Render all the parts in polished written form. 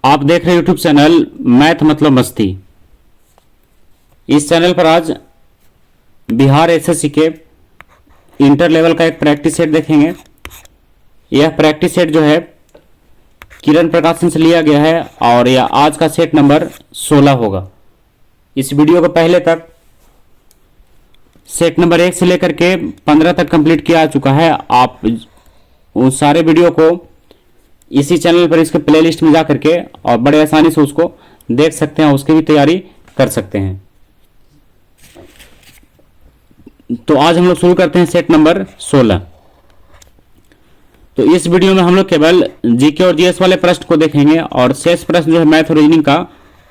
आप देख रहे हैं यूट्यूब चैनल मैथ मतलब मस्ती। इस चैनल पर आज बिहार एसएससी के इंटर लेवल का एक प्रैक्टिस सेट देखेंगे। यह प्रैक्टिस सेट जो है किरण प्रकाशन से लिया गया है और यह आज का सेट नंबर 16 होगा। इस वीडियो को पहले तक सेट नंबर 1 से लेकर के 15 तक कंप्लीट किया जा चुका है। आप उस सारे वीडियो को इसी चैनल पर इसके प्लेलिस्ट में जा करके और बड़े आसानी से उसको देख सकते हैं, उसकी भी तैयारी कर सकते हैं। तो आज हम लोग शुरू करते हैं सेट नंबर 16। तो इस वीडियो में हम लोग केवल जीके और जीएस वाले प्रश्न को देखेंगे और शेष प्रश्न जो है मैथ और रीजनिंग का,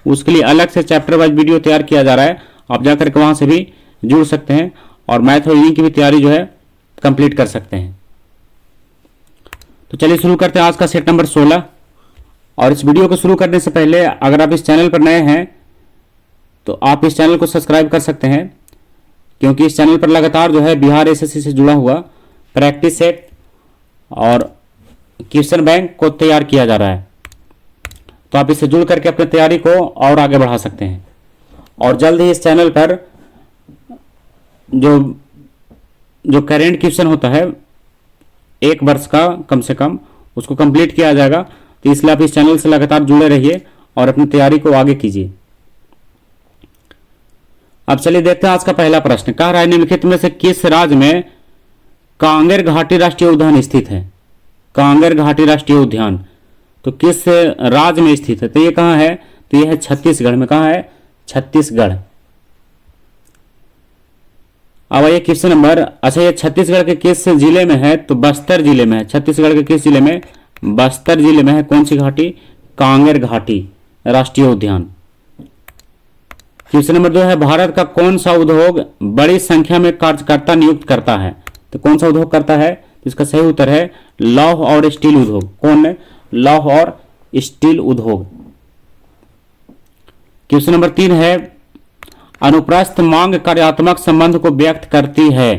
उसके लिए अलग से चैप्टर वाइज वीडियो तैयार किया जा रहा है। आप जाकर के वहां से भी जुड़ सकते हैं और मैथ और रीजनिंग की भी तैयारी जो है कंप्लीट कर सकते हैं। तो चलिए शुरू करते हैं आज का सेट नंबर 16। और इस वीडियो को शुरू करने से पहले अगर आप इस चैनल पर नए हैं तो आप इस चैनल को सब्सक्राइब कर सकते हैं, क्योंकि इस चैनल पर लगातार जो है बिहार एसएससी से जुड़ा हुआ प्रैक्टिस सेट और क्वेश्चन बैंक को तैयार किया जा रहा है। तो आप इससे जुड़ करके अपनी तैयारी को और आगे बढ़ा सकते हैं। और जल्द ही इस चैनल पर जो करेंट क्वेश्चन होता है 1 वर्ष का कम से कम, उसको कंप्लीट किया जाएगा। तो इसलिए आप इस चैनल से लगातार जुड़े रहिए और अपनी तैयारी को आगे कीजिए। अब चलिए देखते हैं आज का पहला प्रश्न। कह रहा है निम्नलिखित में से किस राज्य में कांगेर घाटी राष्ट्रीय उद्यान स्थित है? कांगेर घाटी राष्ट्रीय उद्यान तो किस राज्य में स्थित है? तो ये कहाँ है? तो ये है छत्तीसगढ़ में। कहाँ है? छत्तीसगढ़। अब ये क्वेश्चन नंबर, अच्छा ये छत्तीसगढ़ के किस जिले में है? तो बस्तर जिले में है। छत्तीसगढ़ के किस जिले में? बस्तर जिले में है। कौन सी घाटी? कांगेर घाटी राष्ट्रीय उद्यान। क्वेश्चन नंबर 2 है भारत का कौन सा उद्योग बड़ी संख्या में कार्यकर्ता नियुक्त करता है? तो कौन सा उद्योग करता है? तो इसका सही उत्तर है लौह और स्टील उद्योग। कौन है? लौह और स्टील उद्योग। क्वेश्चन नंबर 3 है अनुप्रस्थ मांग कार्यात्मक संबंध को व्यक्त करती है।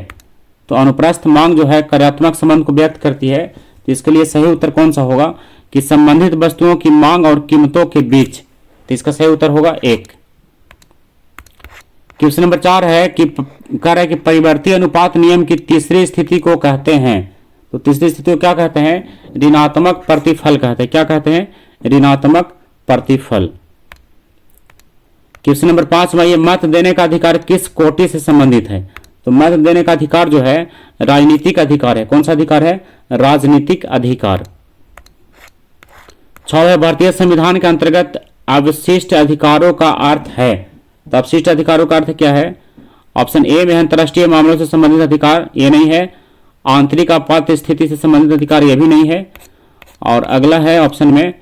तो अनुप्रस्थ मांग जो है कार्यात्मक संबंध को व्यक्त करती है। तो इसके लिए सही उत्तर कौन सा होगा? कि संबंधित वस्तुओं की मांग और कीमतों के बीच। तो इसका सही उत्तर होगा 1। क्वेश्चन नंबर 4 है कि कह रहा है कि परिवर्ती अनुपात नियम की तीसरी स्थिति को कहते हैं। तो तीसरी स्थिति को क्या कहते हैं? ऋणात्मक प्रतिफल कहते हैं। क्या कहते हैं? ऋणात्मक प्रतिफल। क्वेश्चन नंबर 5 में ये मत देने का अधिकार किस कोटि से संबंधित है? तो मत देने का अधिकार जो है राजनीतिक अधिकार है। कौन सा अधिकार है? राजनीतिक अधिकार। 6 है भारतीय संविधान के अंतर्गत अवशिष्ट अधिकारों का अर्थ है। तो अवशिष्ट अधिकारों का अर्थ क्या है? ऑप्शन ए में अंतर्राष्ट्रीय मामलों से संबंधित अधिकार, ये नहीं है। आंतरिक आपात स्थिति से संबंधित अधिकार, ये भी नहीं है। और अगला है ऑप्शन में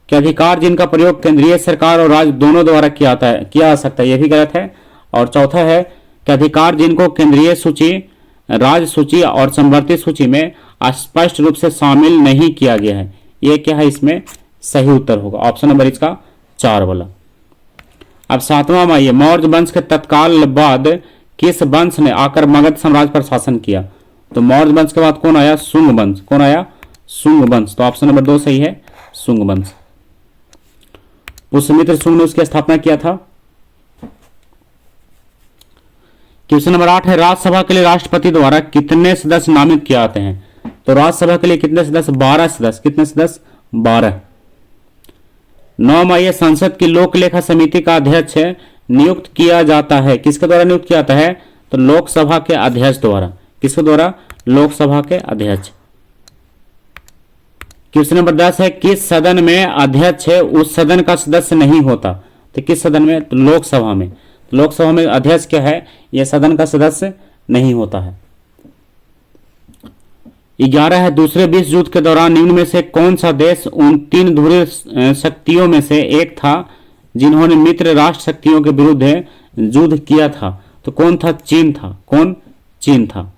कि अधिकार जिनका प्रयोग केंद्रीय सरकार और राज्य दोनों द्वारा किया जा सकता है, यह भी गलत है। और चौथा है कि अधिकार जिनको केंद्रीय सूची, राज्य सूची और संवर्ती सूची में स्पष्ट रूप से शामिल नहीं किया गया है। यह क्या है? इसमें सही उत्तर होगा ऑप्शन नंबर इसका 4 वाला। अब 7वां में ये मौर्य वंश के तत्काल बाद किस वंश ने आकर मगध साम्राज्य पर शासन किया? तो मौर्य वंश के बाद कौन आया? शुंग वंश। कौन आया? शुंग वंश। तो ऑप्शन नंबर 2 सही है, शुंग वंश। पुष्यमित्र शुंग ने उसकी स्थापना किया था। क्वेश्चन नंबर 8 है राज्यसभा के लिए राष्ट्रपति द्वारा कितने सदस्य नामित किए जाते हैं? तो राज्यसभा के लिए कितने सदस्य? 12 सदस्य। कितने सदस्य? 12। 9 में संसद की लोक लेखा समिति का अध्यक्ष नियुक्त किया जाता है। किसके द्वारा नियुक्त किया जाता है? तो लोकसभा के अध्यक्ष द्वारा। किसके द्वारा? लोकसभा के अध्यक्ष। क्वेश्चन नंबर 10 है किस सदन में अध्यक्ष है उस सदन का सदस्य नहीं होता? तो किस सदन में? तो लोकसभा में। तो लोकसभा में अध्यक्ष क्या है? यह सदन का सदस्य नहीं होता है। 11 है दूसरे विश्व युद्ध के दौरान निम्न में से कौन सा देश उन 3 ध्रुवीय शक्तियों में से एक था जिन्होंने मित्र राष्ट्र शक्तियों के विरुद्ध युद्ध किया था? तो कौन था? चीन था। कौन? चीन था।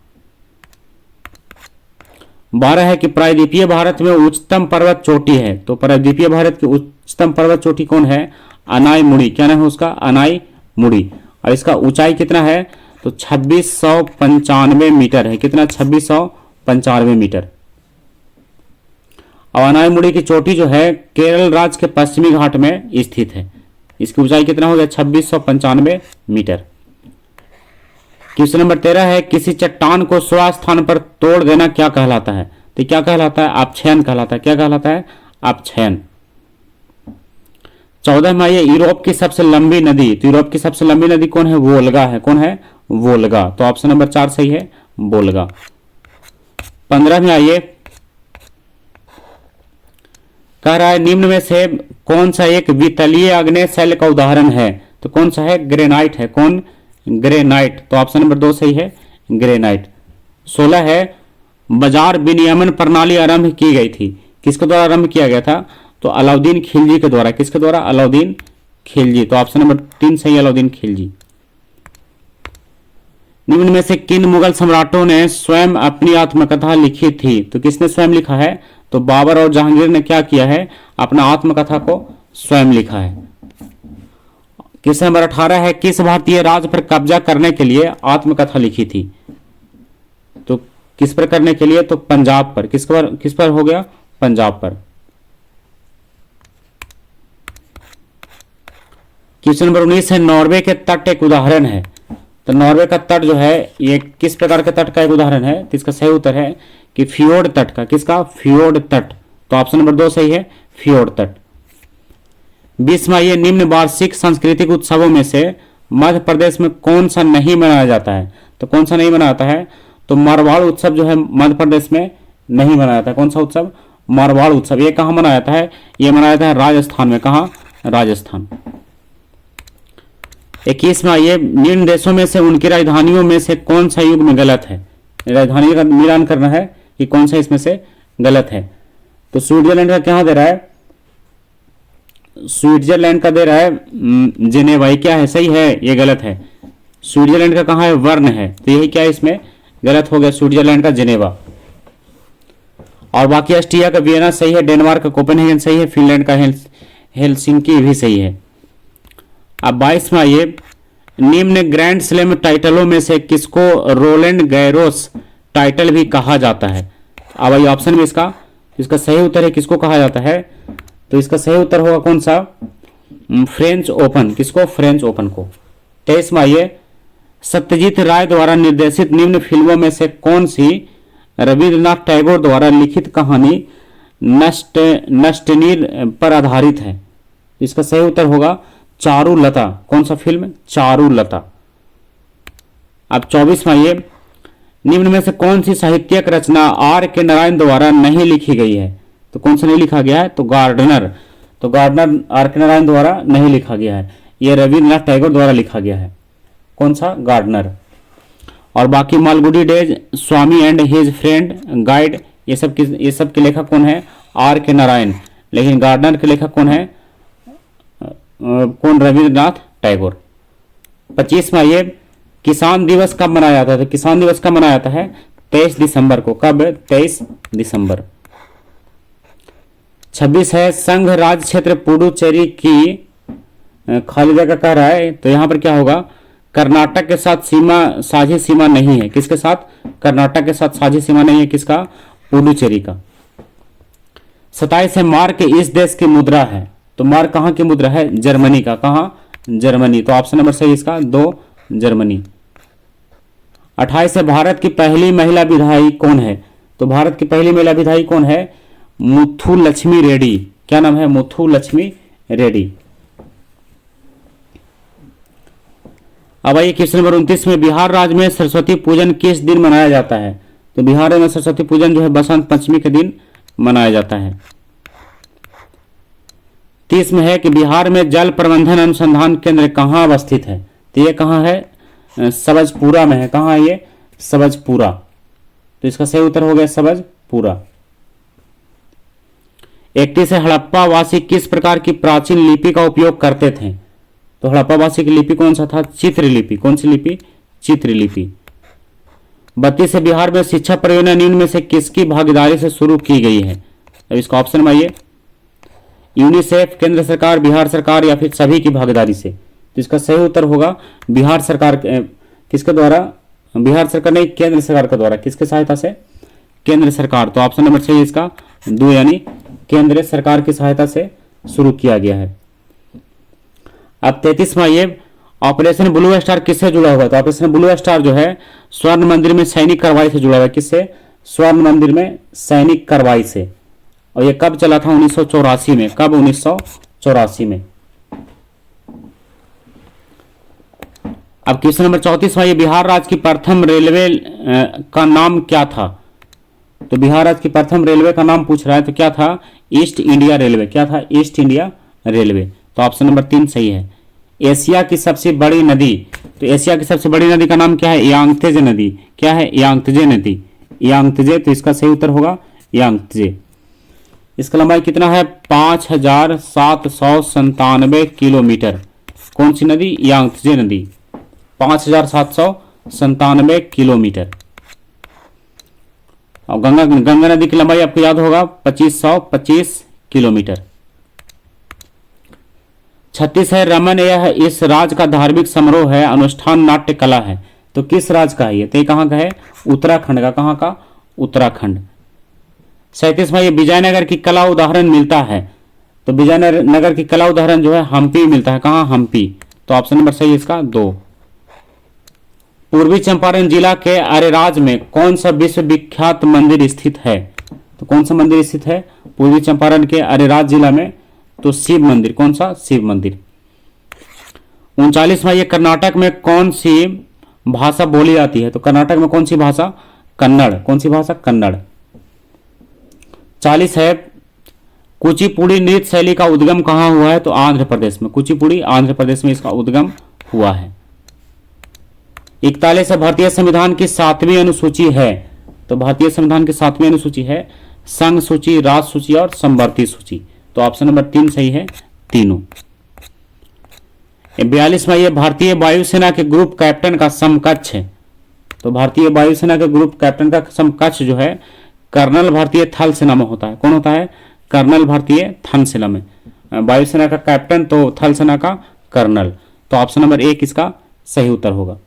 12 है कि प्रायद्वीपीय भारत में उच्चतम पर्वत चोटी है। तो प्रायद्वीपीय भारत की उच्चतम पर्वत चोटी कौन है? अनाई मुड़ी। क्या नाम है उसका? अनाई मुड़ी। और इसका ऊंचाई कितना है? तो 2695 मीटर है। कितना? 2695 मीटर। अवानाईमुड़ी की चोटी जो है केरल राज्य के पश्चिमी घाट में स्थित है। इसकी ऊंचाई कितना हो गया? 2695 मीटर। क्वेश्चन नंबर 13 है, किसी चट्टान को स्वास्थान पर तोड़ देना क्या कहलाता है? तो क्या कहलाता है? अपक्षयन कहलाता है। क्या कहलाता है? अपक्षयन। 14 में आइए, यूरोप की सबसे लंबी नदी। तो यूरोप की सबसे लंबी नदी कौन है? वोल्गा है। कौन है? वोल्गा। तो ऑप्शन नंबर 4 सही है, वोल्गा। 15 में आइए, कह रहा है निम्न में से कौन सा एक वितलीय आग्नेय शैल का उदाहरण है? तो कौन सा है? ग्रेनाइट है। कौन? ग्रेनाइट। तो ऑप्शन नंबर 2 सही है, ग्रेनाइट। 16 है, बाजार विनियमन प्रणाली आरंभ की गई थी। किसके द्वारा आरंभ किया गया था? तो अलाउद्दीन खिलजी के द्वारा। किसके द्वारा? अलाउद्दीन खिलजी। तो ऑप्शन नंबर 3 सही है, अलाउद्दीन खिलजी। निम्न में से किन मुगल सम्राटों ने स्वयं अपनी आत्मकथा लिखी थी? तो किसने स्वयं लिखा है? तो बाबर और जहांगीर ने क्या किया है? अपना आत्मकथा को स्वयं लिखा है। क्वेश्चन नंबर 18 है, किस भारतीय राज्य पर कब्जा करने के लिए आत्मकथा लिखी थी? तो किस पर करने के लिए? तो पंजाब पर। किस पर हो गया? पंजाब पर। क्वेश्चन नंबर 19 है, नॉर्वे के तट एक उदाहरण है। तो नॉर्वे का तट जो है ये किस प्रकार के तट का एक उदाहरण है? तो इसका सही उत्तर है कि फियोर्ड तट का। किसका? फियोर्ड तट। तो ऑप्शन नंबर 2 सही है, फियोर्ड तट। 20 में आइए, निम्न वार्षिक सांस्कृतिक उत्सवों में से मध्य प्रदेश में कौन सा नहीं मनाया जाता है? तो कौन सा नहीं मनाया जाता है? तो मारवाड़ उत्सव जो है मध्य प्रदेश में नहीं मनाया जाता है। कौन सा उत्सव? मारवाड़ उत्सव। ये कहाँ मनाया जाता है? ये मनाया जाता है राजस्थान में। कहाँ? राजस्थान। 21 में आइए, निम्न देशों में से उनकी राजधानियों में से कौन सा युग में गलत है? राजधानी का मिलान करना है कि कौन सा इसमें से गलत है। तो स्विट्जरलैंड का क्या दे रहा है? स्विट्जरलैंड का दे रहा है जिनेवा। क्या है? सही है, ये गलत है। स्विट्जरलैंड का कहाँ है? वर्ण है। तो यही क्या है इसमें गलत हो गया? स्विट्जरलैंड का जिनेवा। और बाकी ऑस्ट्रिया का वियना सही है, डेनमार्क का कोपेनहेगन सही है, फिनलैंड का हेलसिंकी भी सही है। अब 22 में आइए, निम्न ग्रैंड स्लैम टाइटलों में से किसको रोलैंड गैरोस टाइटल भी कहा जाता है? अब ये ऑप्शन में इसका सही उत्तर है किसको कहा जाता है? तो इसका सही उत्तर होगा कौन सा? French open. किसको? फ्रेंच ओपन को। 23 में आइए, सत्यजीत राय द्वारा निर्देशित निम्न फिल्मों में से कौन सी रविंद्रनाथ टैगोर द्वारा लिखित कहानी नष्टनीर पर आधारित है? इसका सही उत्तर होगा चारुलता। कौन सा फिल्म? चारुलता। अब 24 में आइए, निम्न में से कौन सी साहित्यिक रचना आर के नारायण द्वारा नहीं लिखी गई है? तो कौन सा नहीं लिखा गया है? तो गार्डनर। तो गार्डनर आर के नारायण द्वारा नहीं लिखा गया है, यह रविंद्रनाथ टैगोर द्वारा लिखा गया है। कौन सा? गार्डनर। और बाकी Malgudi days, Swami and his friend, guide, ये सब के लेखक कौन है? आर के नारायण। लेकिन गार्डनर के लेखक कौन है? कौन? रविंद्रनाथ टैगोर। 25 में आइए, किसान दिवस कब मनाया जाता है? तो किसान दिवस कब मनाया जाता है? 23 दिसंबर को। कब? 23 दिसंबर। 26 है, संघ राज्य क्षेत्र पुडुचेरी की खाली जगह कह रहा है। तो यहां पर क्या होगा? कर्नाटक के साथ साझी सीमा नहीं है। किसके साथ? कर्नाटक के साथ साझी सीमा नहीं है। किसका? पुडुचेरी का। 27 है, मार्क इस देश की मुद्रा है। तो मार्क कहां की मुद्रा है? जर्मनी का। कहां? जर्मनी। तो ऑप्शन नंबर सही इसका 2, जर्मनी। 28 है, भारत की पहली महिला विधायक कौन है? तो भारत की पहली महिला विधायक कौन है? मुथुलक्ष्मी रेड्डी। क्या नाम है? मुथुलक्ष्मी रेड्डी। अब आइए क्वेश्चन नंबर 29 में, बिहार राज्य में सरस्वती पूजन किस दिन मनाया जाता है? तो बिहार में सरस्वती पूजन जो है बसंत पंचमी के दिन मनाया जाता है। 30 में है कि बिहार में जल प्रबंधन अनुसंधान केंद्र कहाँ अवस्थित है? तो ये कहाँ है? सबजपुरा में है। कहाँ है ये? सबजपुरा। तो इसका सही उत्तर हो गया सबजपुरा। 31 है, हड़प्पा वासी किस प्रकार की प्राचीन लिपि का उपयोग करते थे? तो हड़प्पा वासी की लिपि कौन सा था? चित्रलिपि। कौन सी लिपि? चित्रलिपि। 32 है, बिहार में शिक्षा परियोजना निम्न में से किसकी भागीदारी से शुरू की गई है? अब इसका ऑप्शन में आइए, यूनिसेफ, केंद्र सरकार, बिहार सरकार या फिर सभी की भागीदारी से। तो इसका सही उत्तर होगा बिहार सरकार। किसके द्वारा? बिहार सरकार नहीं, केंद्र सरकार के द्वारा। किसके सहायता से? केंद्र सरकार। तो ऑप्शन नंबर सही है इसका 2 यानी केंद्र सरकार की सहायता से शुरू किया गया है। अब 33वां ये ऑपरेशन ब्लू स्टार किससे जुड़ा हुआ है? तो ऑपरेशन ब्लू स्टार जो है स्वर्ण मंदिर में सैनिक कार्रवाई से जुड़ा हुआ है। किससे? स्वर्ण मंदिर में सैनिक कार्रवाई से। और ये कब चला था? 1984 में। कब? 1984 में। अब क्वेश्चन नंबर 34वां ये बिहार राज्य की प्रथम रेलवे का नाम क्या था? तो बिहार राज्य की प्रथम रेलवे का नाम पूछ रहा है, तो क्या था? East India railway. क्या था? East India railway. तो ऑप्शन नंबर 3 सही है। एशिया की सबसे बड़ी नदी, तो एशिया की सबसे बड़ी नदी का नाम क्या है? यांगत्जे नदी। क्या है? यांगत्जे नदी। यांगत्जे, तो इसका सही उत्तर होगा यांगत्जे। इसका लंबाई कितना है? 5797 किलोमीटर। कौन सी नदी? यांगत्जे नदी। 5797 किलोमीटर। और गंगा नदी की लंबाई आपको याद होगा 2525 किलोमीटर। 36 है रमन, यह इस राज्य का धार्मिक समारोह है, अनुष्ठान नाट्य कला है। तो किस राज्य का है ये? तो ये कहाँ का है? उत्तराखंड का। कहाँ का? उत्तराखंड। 37वां ये विजयनगर की कला उदाहरण मिलता है। तो विजयनगर की कला उदाहरण जो है हम्पी मिलता है। कहाँ? हम्पी। तो ऑप्शन नंबर सही है इसका 2। पूर्वी चंपारण जिला के अरेराज में कौन सा विश्वविख्यात मंदिर स्थित है? तो कौन सा मंदिर स्थित है पूर्वी चंपारण के अरेराज जिला में? तो शिव मंदिर। कौन सा? शिव मंदिर। 39वां ये कर्नाटक में कौन सी भाषा बोली जाती है? तो कर्नाटक में कौन सी भाषा? कन्नड़। कौन सी भाषा? कन्नड़। 40 है कुचिपुड़ी नृत्य शैली का उद्गम कहाँ हुआ है? तो आंध्र प्रदेश में। कुचिपुड़ी आंध्र प्रदेश में इसका उद्गम हुआ है। 41 भारतीय संविधान की 7वीं अनुसूची है। तो भारतीय संविधान की 7वीं अनुसूची है संघ सूची, राज सूची और समवर्ती सूची। तो ऑप्शन नंबर 3 सही है तीनों। 42वां ये भारतीय वायुसेना के ग्रुप कैप्टन का समकक्ष है। तो भारतीय वायुसेना के ग्रुप कैप्टन का समकक्ष जो है कर्नल भारतीय थल सेना में होता है। कौन होता है? कर्नल भारतीय थल सेना में। वायुसेना का कैप्टन तो थल सेना का कर्नल। तो ऑप्शन नंबर 1 इसका सही उत्तर होगा।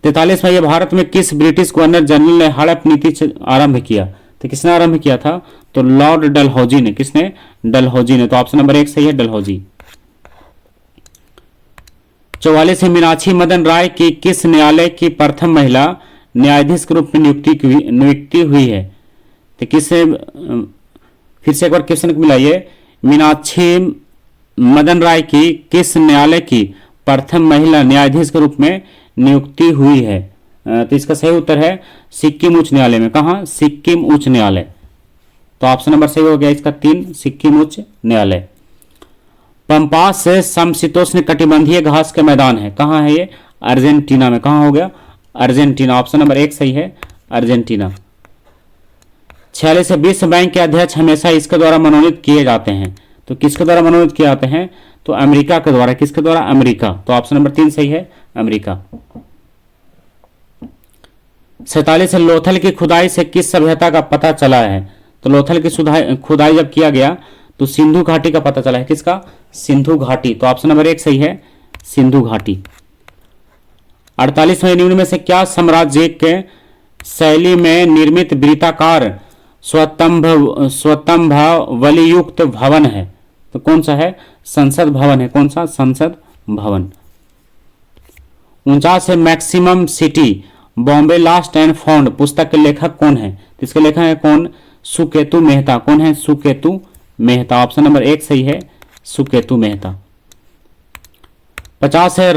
43वां ये भारत में किस ब्रिटिश गवर्नर जनरल ने हड़प नीति आरंभ किया? तो किसने आरंभ किया था? तो लॉर्ड डलहौजी ने। किसने? डलहौजी ने। तो ऑप्शन नंबर 1 सही है डलहौजी। 44 है मीनाक्षी मदन राय की किस न्यायालय की प्रथम महिला न्यायाधीश के रूप में नियुक्ति हुई है? तो किससे? फिर से एक बार क्वेश्चन को मिलाइए। मीनाक्षी मदन राय की किस न्यायालय की प्रथम महिला न्यायाधीश के रूप में नियुक्ति हुई है? तो इसका सही उत्तर है सिक्किम उच्च न्यायालय में। कहा? सिक्किम उच्च न्यायालय। तो ऑप्शन नंबर सही हो गया इसका 3 सिक्किम उच्च न्यायालय। पंपास से समशीतोष्ण कटिबंधीय घास के मैदान है। कहाँ है ये? अर्जेंटीना में। कहाँ हो गया? अर्जेंटीना। ऑप्शन नंबर 1 सही है अर्जेंटीना। 46 से विश्व बैंक के अध्यक्ष हमेशा इसके द्वारा मनोनीत किए जाते हैं। तो किसके द्वारा मनोनीत किए जाते हैं? तो अमेरिका के द्वारा। किसके द्वारा? अमेरिका। तो ऑप्शन नंबर 3 सही है अमेरिका। 47 से लोथल की खुदाई से किस सभ्यता का पता चला है? तो लोथल की खुदाई जब किया गया तो सिंधु घाटी का पता चला है। किसका? सिंधु घाटी। तो ऑप्शन नंबर 1 सही है सिंधु घाटी। 48वें निम्न में से क्या साम्राज्य के शैली में निर्मित वृत्ताकार स्वस्तंभावलियुक्त भवन है? तो कौन सा है? संसद भवन है। कौन सा? संसद भवन। 49 है maximum city Bombay last and found पुस्तक के लेखक कौन है? तो इसके लेखक है कौन? सुकेतु मेहता। कौन है? सुकेतु मेहता। ऑप्शन नंबर 1 सही है सुकेतु मेहता। 50 है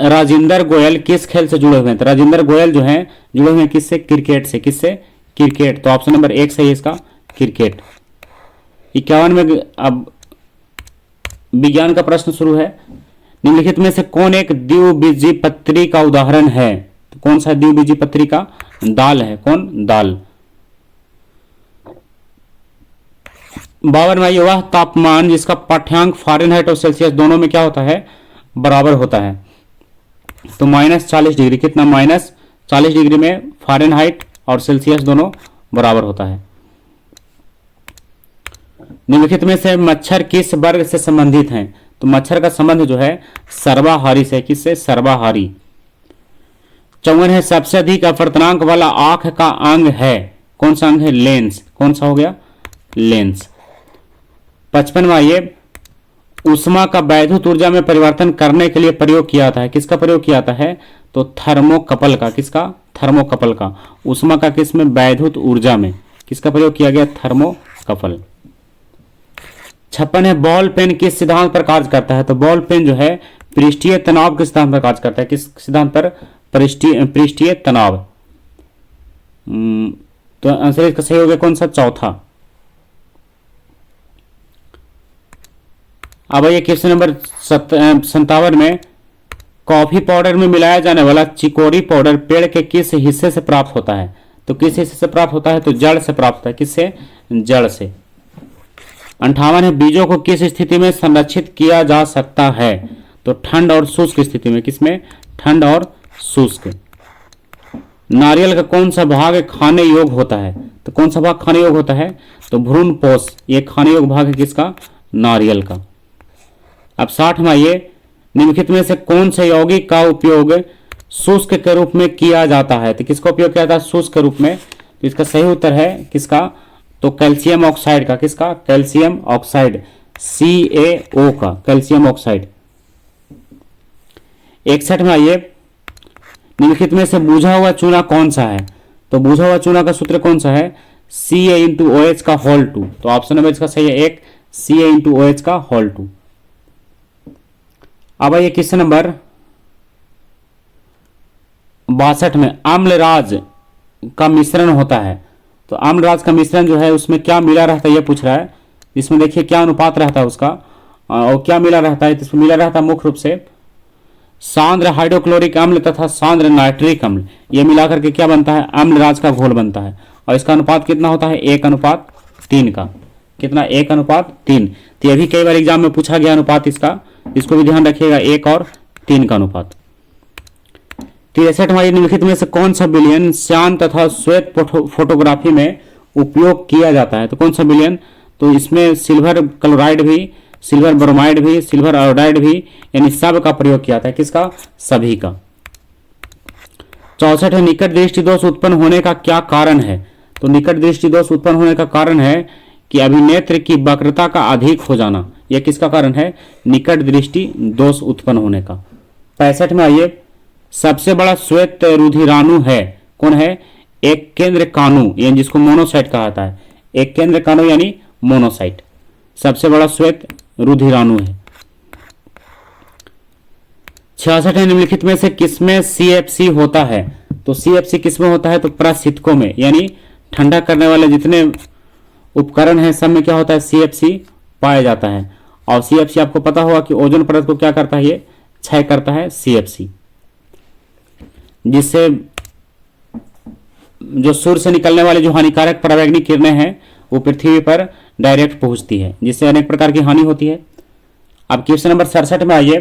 राजेंद्र गोयल किस खेल से जुड़े हुए हैं? तो राजेंद्र गोयल जो है जुड़े हुए हैं किससे? क्रिकेट से। किससे? क्रिकेट। तो ऑप्शन नंबर 1 सही है इसका क्रिकेट। 51 में अब विज्ञान का प्रश्न शुरू है। निम्नलिखित में से कौन एक द्विबीजपत्री का उदाहरण है? तो कौन सा द्विबीजपत्री का? दाल है। कौन? दाल। 52वां वह तापमान जिसका पाठ्यांक फ़ारेनहाइट और सेल्सियस दोनों में क्या होता है? बराबर होता है। तो -40 डिग्री। कितना? -40 डिग्री में फ़ारेनहाइट और सेल्सियस दोनों बराबर होता है। निम्नलिखित में से मच्छर किस वर्ग से संबंधित हैं? तो मच्छर का संबंध जो है सर्वाहारी से। किससे? सर्वाहारी। 54 है सबसे अधिक अपवर्तनांक वाला आंख का अंग है, कौन सा अंग है? लेंस। कौन सा हो गया? लेंस। 55वां ये ऊष्मा का वैद्युत ऊर्जा में परिवर्तन करने के लिए प्रयोग किया जाता है, किसका प्रयोग किया जाता है? तो थर्मोकपल का। किसका? थर्मोकपल का। ऊष्मा का किस में? वैद्युत ऊर्जा में। किसका प्रयोग किया गया? थर्मोकपल। 56 है बॉल पेन किस सिद्धांत पर कार्य करता है? तो बॉल पेन जो है पृष्ठीय तनाव के सिद्धांत पर कार्य करता है। किस सिद्धांत पर? पृष्ठीय तनाव। तो आंसर इसका सही हो गया कौन सा? चौथा। अब ये क्वेश्चन नंबर 57 में कॉफी पाउडर में मिलाया जाने वाला चिकोरी पाउडर पेड़ के किस हिस्से से प्राप्त होता है? तो किस हिस्से से प्राप्त होता है? तो जड़ से प्राप्त होता है। किससे? जड़ से। 58 है बीजों को किस स्थिति में संरक्षित किया जा सकता है? तो ठंड और शुष्क स्थिति में। किसमें? ठंड और शुष्क। नारियल का कौन सा भाग खाने योग्य होता है? तो कौन सा भाग खाने योग्य होता है? तो भ्रूणपोष ये खाने योग्य भाग है किसका? नारियल का। अब 60वां ये निम्नलिखित में से कौन से यौगिक का उपयोग शुष्क के रूप में किया जाता है? तो किसका उपयोग किया जाता है शुष्क के रूप में? तो इसका सही उत्तर है किसका? तो कैल्शियम ऑक्साइड का। किसका? कैल्शियम ऑक्साइड, CaO का, कैल्शियम ऑक्साइड। 61वां ये निम्नलिखित में से बुझा हुआ चूना कौन सा है? तो बुझा हुआ चूना का सूत्र कौन सा है? Ca(OH) का होल 2। तो ऑप्शन नंबर इसका सही है एक, Ca(OH) का होल 2। अब ये क्वेश्चन नंबर 62 में अम्लराज का मिश्रण होता है। तो अम्लराज का मिश्रण जो है उसमें क्या मिला रहता है ये पूछ रहा है। इसमें देखिए क्या अनुपात रहता है उसका और क्या मिला रहता है। तो इसमें मिला रहता है मुख्य रूप से सांद्र हाइड्रोक्लोरिक अम्ल तथा सांद्र नाइट्रिक अम्ल। ये मिलाकर के क्या बनता है? अम्लराज का घोल बनता है। और इसका अनुपात कितना होता है? 1:3 का। कितना? 1:3। तो ये भी कई बार एग्जाम में पूछा गया अनुपात इसका, इसको भी ध्यान रखिएगा, 1 और 3 का अनुपात। 63वां निम्नलिखित में से कौन सा विलयन श्यान तथा श्वेत फोटोग्राफी में उपयोग किया जाता है? तो कौन सा विलयन? तो इसमें सिल्वर क्लोराइड भी, सिल्वर ब्रोमाइड भी, सिल्वर आयोडाइड भी, यानी सब का प्रयोग किया जाता है। किसका? सभी का। 64 है निकट दृष्टि दोष उत्पन्न होने का क्या कारण है? तो निकट दृष्टि दोष उत्पन्न होने का कारण है कि अभिनेत्र की वक्रता का अधिक हो जाना। यह किसका कारण है? निकट दृष्टि दोष उत्पन्न होने का। 65 में आइए सबसे बड़ा श्वेत रुधिराणु है, कौन है? एक केंद्र काणु, यानी जिसको मोनोसाइट कहा जाता है। एक केंद्र काणु यानी मोनोसाइट सबसे बड़ा श्वेत रुधिराणु है। 66 है निम्नलिखित में से किसमें CFC होता है? तो CFC किसमें होता है? तो प्रशीतकों में, यानी ठंडा करने वाले जितने उपकरण हैं सब में क्या होता है? CFC पाया जाता है। और CFC आपको पता होगा कि ओजोन परत को क्या करता है? ये क्षय करता है CFC, जिससे जो सूर्य से निकलने वाले जो हानिकारक पराबैंगनी किरणें हैं वो पृथ्वी पर डायरेक्ट पहुंचती है, जिससे अनेक प्रकार की हानि होती है। अब क्वेश्चन नंबर 67 में आइए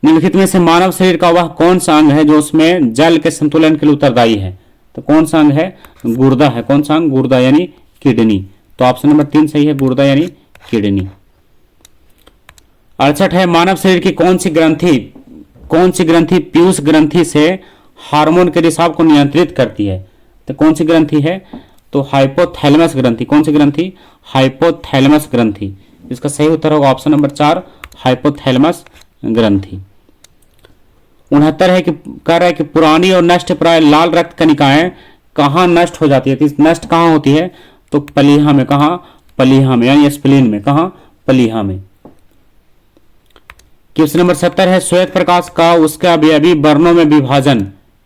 निम्नलिखित में से मानव शरीर का वह कौन सा अंग है जो उसमें जल के संतुलन के लिए उत्तरदायी है? तो कौन सा अंग है? गुर्दा है। कौन सा अंग? गुर्दा यानी किडनी। तो ऑप्शन नंबर 3 सही है, गुर्दा यानी किडनी। 68 है मानव शरीर की कौन सी ग्रंथि पीयूष ग्रंथि से हार्मोन के रिसाव को नियंत्रित करती है? तो कौन सी ग्रंथि है? तो हाइपोथैलेमस ग्रंथि। कौन सी ग्रंथि? हाइपोथैलेमस ग्रंथि। इसका सही उत्तर होगा ऑप्शन नंबर 4, हाइपोथैलेमस ग्रंथि। 69 है कि कह रहा है कि पुरानी और नष्ट प्राय लाल रक्त कणिकाएं कहाँ नष्ट हो जाती है? तो नष्ट कहाँ होती है? तो पलीहा में। कहाँ? पलीहा में, यानी स्प्लीन में। कहाँ? पलीहा में। क्वेश्चन नंबर 70 है श्वेत प्रकाश का उसके अवयवी वर्णों में विभाजन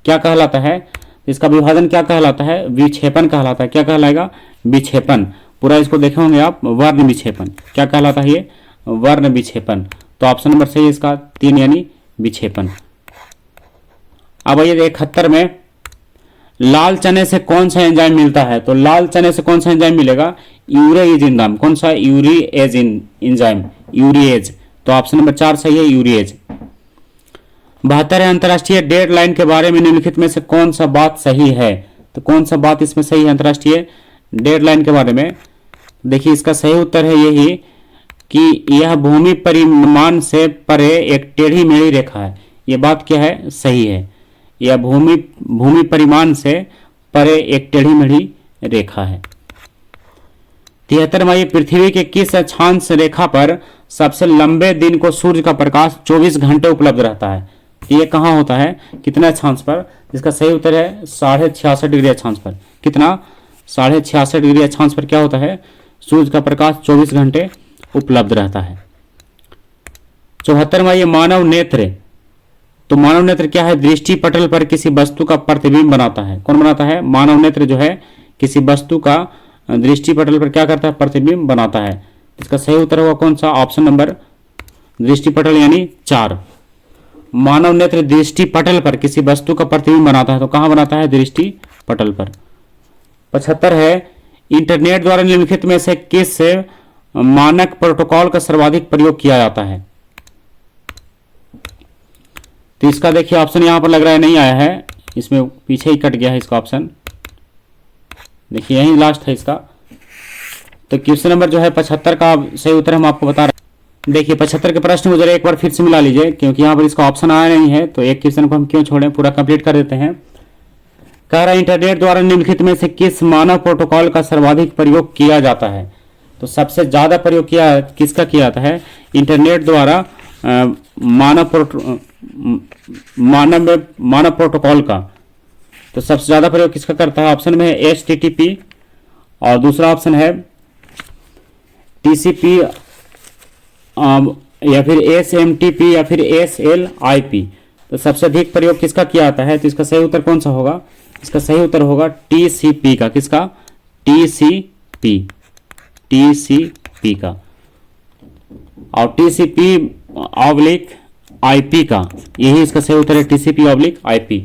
क्या कहलाता है? इसका विभाजन क्या कहलाता है? विक्षेपण कहलाता है। क्या कहलाएगा? विक्षेपण। पूरा इसको देखे होंगे आप, वर्ण विक्षेपन। क्या कहलाता है ये? वर्ण विक्षेपण। तो ऑप्शन नंबर सही है इसका 3 यानी विक्षेपण। अब आइए 71 में लाल चने से कौन सा एंजाइम मिलता है? तो लाल चने से कौन सा एंजाइम मिलेगा? Urease enzyme. कौन सा? Urease enzyme, urease. तो ऑप्शन नंबर 4 सही है, यूरिएज। 72 है अंतर्राष्ट्रीय डेडलाइन के बारे में निम्नलिखित में से कौन सा बात सही है? तो कौन सा बात इसमें सही है अंतर्राष्ट्रीय डेडलाइन के बारे में? देखिए इसका सही उत्तर है यही कि यह भूमि परिमाण से परे एक टेढ़ी मेढ़ी रेखा है। यह बात क्या है? सही है। या भूमि परिमाण से परे एक टेढ़ी मेढ़ी रेखा है। 73वां, पृथ्वी के किस अक्षांश रेखा पर सबसे लंबे दिन को सूर्य का प्रकाश 24 घंटे उपलब्ध रहता है? ये कहाँ होता है, कितने अक्षांश पर? इसका सही उत्तर है 66.5 डिग्री अक्षांश पर। कितना? 66.5 डिग्री अक्षांश पर क्या होता है? सूर्य का प्रकाश 24 घंटे उपलब्ध रहता है। 74वां, मानव नेत्र। तो मानव नेत्र क्या है? दृष्टि पटल पर किसी वस्तु का प्रतिबिंब बनाता है। कौन बनाता है? मानव नेत्र जो है किसी वस्तु का दृष्टि पटल पर क्या करता है? प्रतिबिंब बनाता है। इसका सही उत्तर होगा कौन सा? ऑप्शन नंबर दृष्टि पटल यानी 4। मानव नेत्र दृष्टि पटल पर किसी वस्तु का प्रतिबिंब बनाता है, तो कहां बनाता है? दृष्टि पटल पर। 75 है, इंटरनेट द्वारा निम्नलिखित में से किस मानक प्रोटोकॉल का सर्वाधिक प्रयोग किया जाता है? तो इसका देखिए ऑप्शन यहां पर लग रहा है नहीं आया है, इसमें पीछे ही कट गया है इसका ऑप्शन। देखिए यही लास्ट है इसका। तो क्वेश्चन नंबर जो है 75 का सही उत्तर हम आपको बता रहे हैं। देखिए 75 के प्रश्न को जरा एक बार फिर से मिला लीजिए, क्योंकि यहाँ पर इसका ऑप्शन आया नहीं है, तो एक क्वेश्चन को हम क्यों छोड़ें, पूरा कंप्लीट कर देते हैं। कह रहा है इंटरनेट द्वारा निम्नलिखित में से किस मानव प्रोटोकॉल का सर्वाधिक प्रयोग किया जाता है? तो सबसे ज्यादा प्रयोग किसका किया जाता है? इंटरनेट द्वारा मानव प्रोटोकॉल का। तो सबसे ज्यादा प्रयोग किसका करता है? ऑप्शन में है HTTP और दूसरा ऑप्शन है TCP या फिर SMTP या फिर SLIP। तो सबसे अधिक प्रयोग किसका किया जाता है? तो इसका सही उत्तर कौन सा होगा? इसका सही उत्तर होगा TCP का। किसका? TCP का। और TCP/IP का, यही इसका सही उत्तर है, TCP/IP।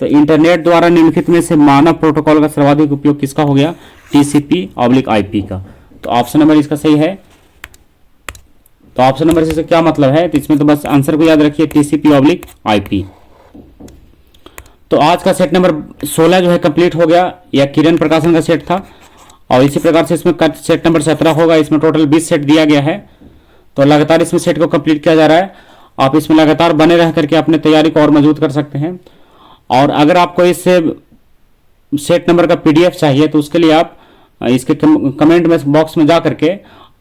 तो इंटरनेट द्वारा निम्नलिखित में से मानव प्रोटोकॉल का सर्वाधिक उपयोग किसका हो गया? TCP/IP का। तो ऑप्शन नंबर इसका सही है। तो ऑप्शन नंबर से क्या मतलब है? तो इसमें तो बस आंसर को याद रखिए, TCP/IP। तो आज का सेट नंबर 16 जो है कंप्लीट हो गया। यह किरण प्रकाशन का सेट था, और इसी प्रकार से इसमें सेट नंबर 17 होगा। इसमें टोटल 20 सेट दिया गया है, तो लगातार इसमें सेट को कंप्लीट किया जा रहा है। आप इसमें लगातार बने रह करके अपने तैयारी को और मजबूत कर सकते हैं। और अगर आपको इस सेट नंबर का PDF चाहिए, तो उसके लिए आप इसके कमेंट में बॉक्स में जा करके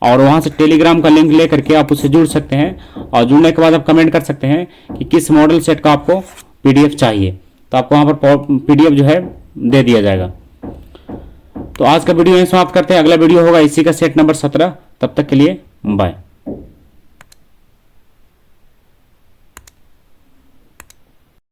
और वहां से टेलीग्राम का लिंक ले करके आप उससे जुड़ सकते हैं। और जुड़ने के बाद आप कमेंट कर सकते हैं कि किस मॉडल सेट का आपको PDF चाहिए, तो आपको वहां पर PDF जो है दे दिया जाएगा। तो आज का वीडियो यहीं समाप्त करते हैं। अगला वीडियो होगा इसी का सेट नंबर 17। तब तक के लिए बाय।